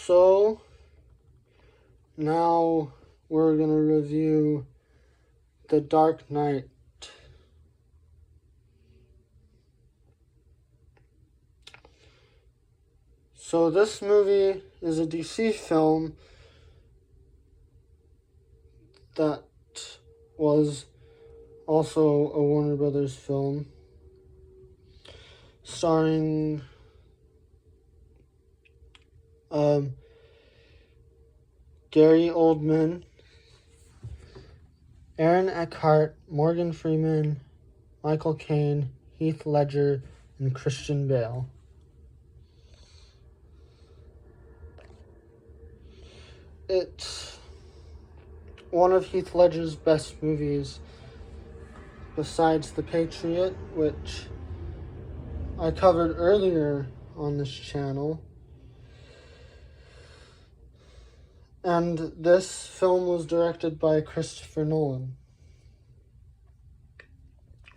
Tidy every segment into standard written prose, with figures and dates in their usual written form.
So, now we're going to review The Dark Knight. So this movie is a DC film that was also a Warner Brothers film, starring Gary Oldman, Aaron Eckhart, Morgan Freeman, Michael Caine, Heath Ledger, and Christian Bale. It's one of Heath Ledger's best movies, besides The Patriot, which I covered earlier on this channel. And this film was directed by Christopher Nolan,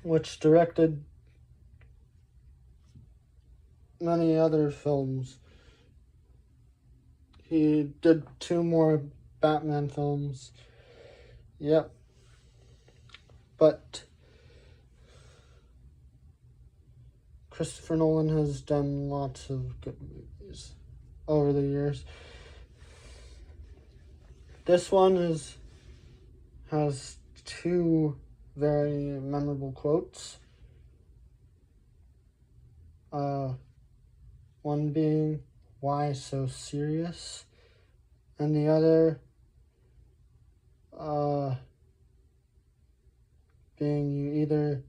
which directed many other films. He did 2 more Batman films. Yep. But Christopher Nolan has done lots of good movies over the years. This one has 2 very memorable quotes. One being, "Why so serious?" And the other being, "You either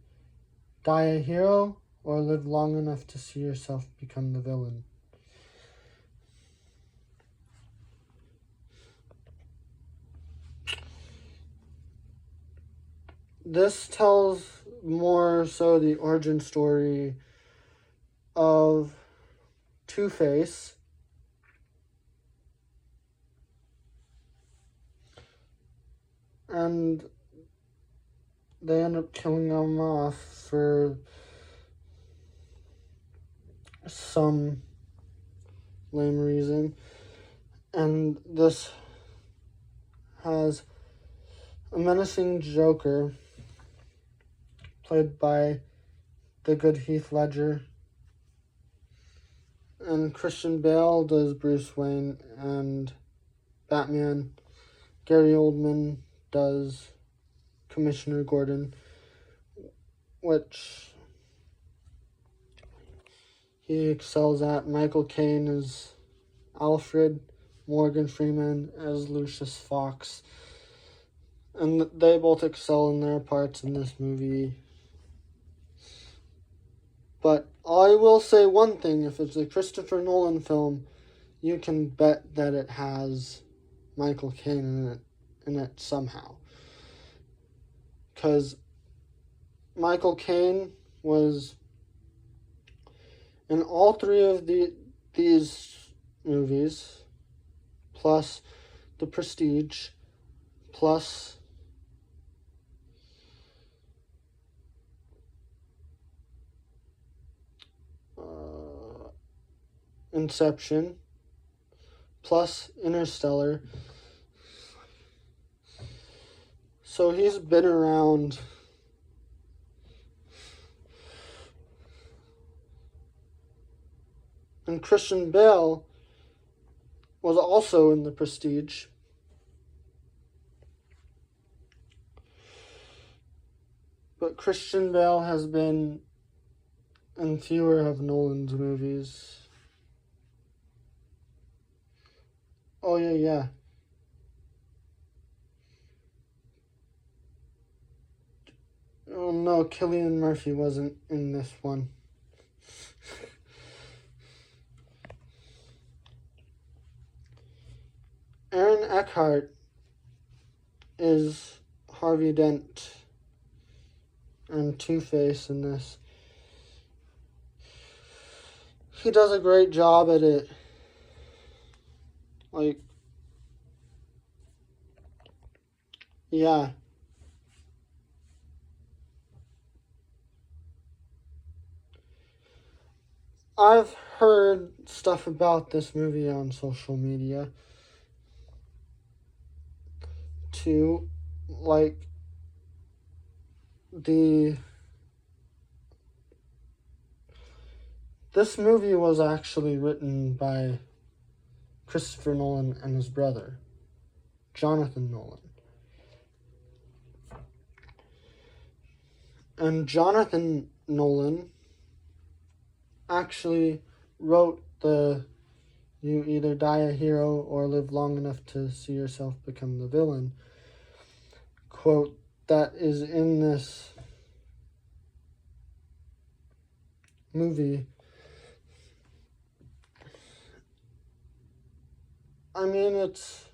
die a hero or live long enough to see yourself become the villain." This tells more so the origin story of Two-Face, and they end up killing him off for some lame reason. And this has a menacing Joker, played by the good Heath Ledger, and Christian Bale does Bruce Wayne and Batman. Gary Oldman does Commissioner Gordon, which he excels at. Michael Caine is Alfred, Morgan Freeman as Lucius Fox, and they both excel in their parts in this movie. But I will say one thing: if it's a Christopher Nolan film, you can bet that it has Michael Caine in it somehow. Because Michael Caine was in all 3 of these movies, plus The Prestige, plus Inception, plus Interstellar. So he's been around. And Christian Bale was also in The Prestige. But Christian Bale has been in fewer of Nolan's movies. Oh, yeah. Oh, no, Cillian Murphy wasn't in this one. Aaron Eckhart is Harvey Dent and Two-Face in this. He does a great job at it. Like, yeah. I've heard stuff about this movie on social media too, like this movie was actually written by Christopher Nolan and his brother, Jonathan Nolan. And Jonathan Nolan actually wrote the "You either die a hero or live long enough to see yourself become the villain" quote that is in this movie. I mean, it's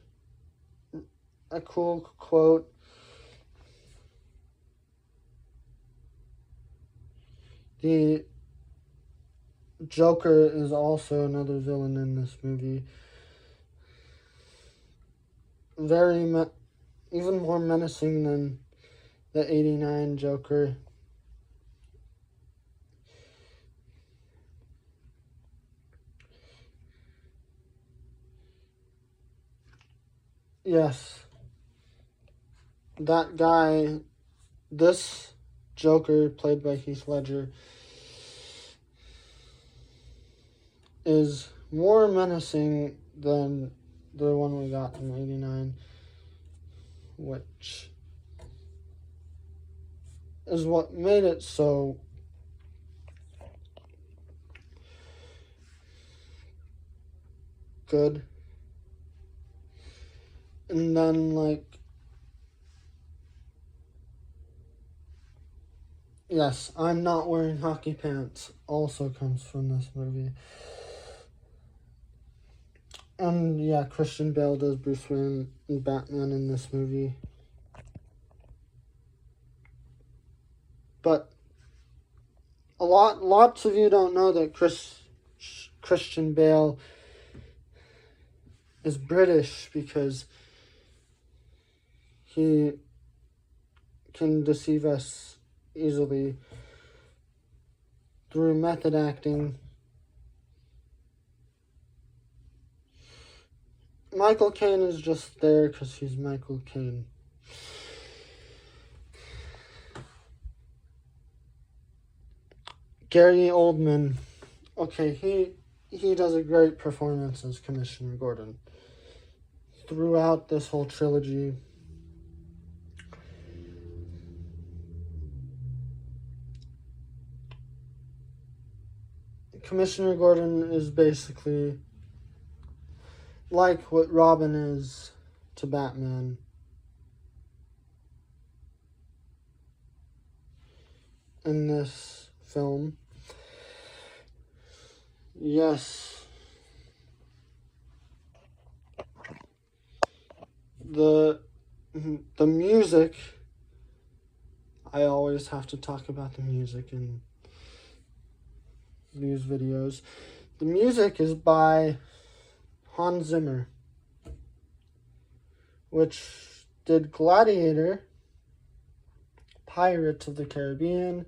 a cool quote. The Joker is also another villain in this movie. Even more menacing than the 89 Joker. Yes. That guy, this Joker, played by Heath Ledger, is more menacing than the one we got in 89, which is what made it so good. And then, yes, I'm not wearing hockey pants also comes from this movie. And yeah, Christian Bale does Bruce Wayne and Batman in this movie. But lots of you don't know that Christian Bale is British because he can deceive us easily through method acting. Michael Caine is just there because he's Michael Caine. Gary Oldman, okay, he does a great performance as Commissioner Gordon throughout this whole trilogy. Commissioner Gordon is basically like what Robin is to Batman. In this film. Yes. The music, I always have to talk about the music in these videos. The music is by Hans Zimmer, which did Gladiator, Pirates of the Caribbean,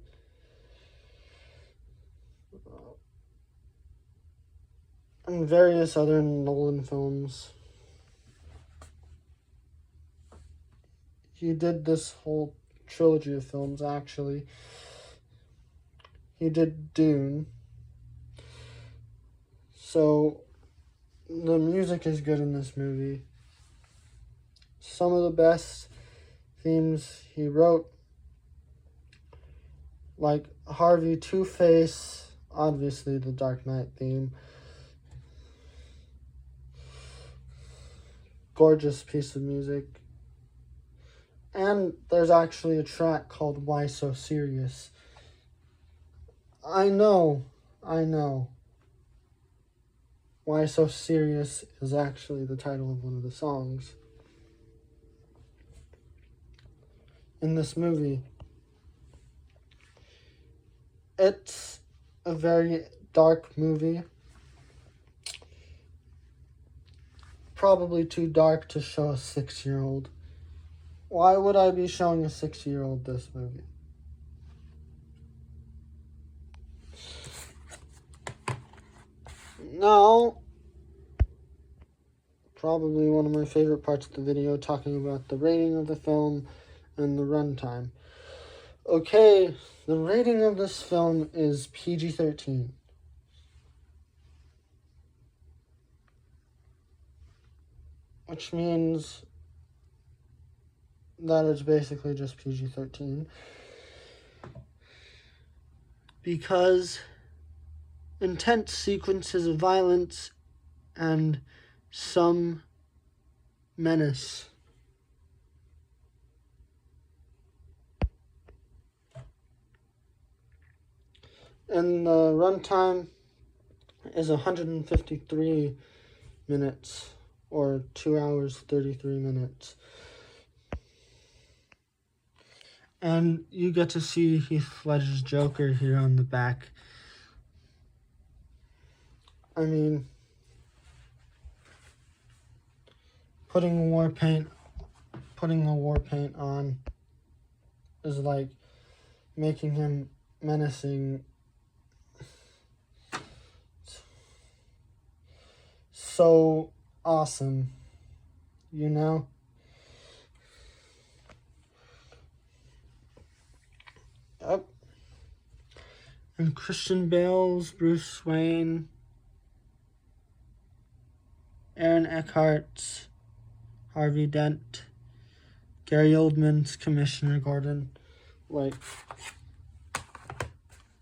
and various other Nolan films. He did this whole trilogy of films, actually. He did Dune. So, the music is good in this movie. Some of the best themes he wrote, like Harvey Two-Face, obviously the Dark Knight theme. Gorgeous piece of music. And there's actually a track called Why So Serious. I know. Why So Serious is actually the title of one of the songs in this movie. It's a very dark movie. Probably too dark to show a 6-year-old. Why would I be showing a 6-year-old this movie? Now, probably one of my favorite parts of the video, talking about the rating of the film and the runtime. Okay, the rating of this film is PG-13. Which means that it's basically just PG-13. Because intense sequences of violence and some menace. And the runtime is 153 minutes, or 2 hours, 33 minutes. And you get to see Heath Ledger's Joker here on the back. I mean, putting the war paint on is like making him menacing. So awesome, you know? Yep. And Christian Bale's Bruce Wayne, Aaron Eckhart's Harvey Dent, Gary Oldman's Commissioner Gordon. Like,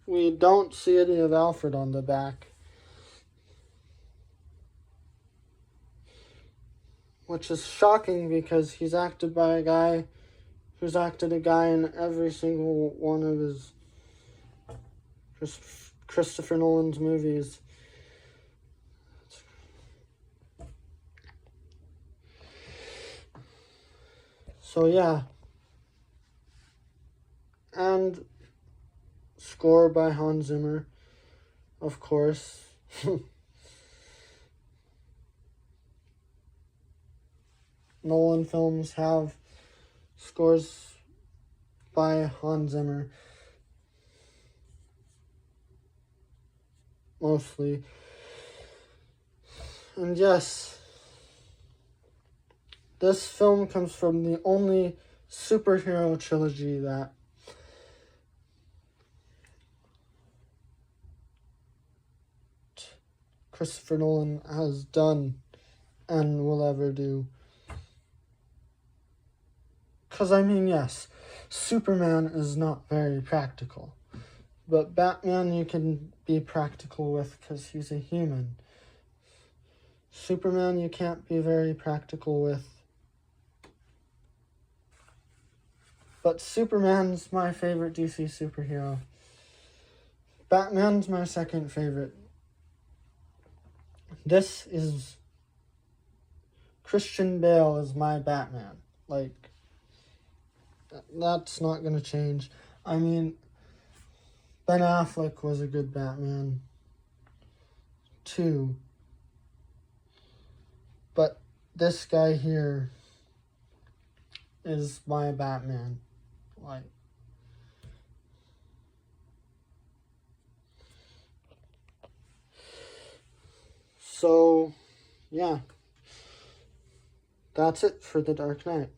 we don't see any of Alfred on the back, which is shocking because he's acted by a guy who's acted a guy in every single one of his Christopher Nolan's movies. So yeah. And score by Hans Zimmer, of course. Nolan films have scores by Hans Zimmer, mostly. And yes, this film comes from the only superhero trilogy that Christopher Nolan has done and will ever do. Because, I mean, yes, Superman is not very practical. But Batman you can be practical with because he's a human. Superman you can't be very practical with. But Superman's my favorite DC superhero. Batman's my second favorite. This is... Christian Bale is my Batman. Like, that's not going to change. I mean, Ben Affleck was a good Batman, too. But this guy here is my Batman. Like, so, yeah. That's it for The Dark Knight.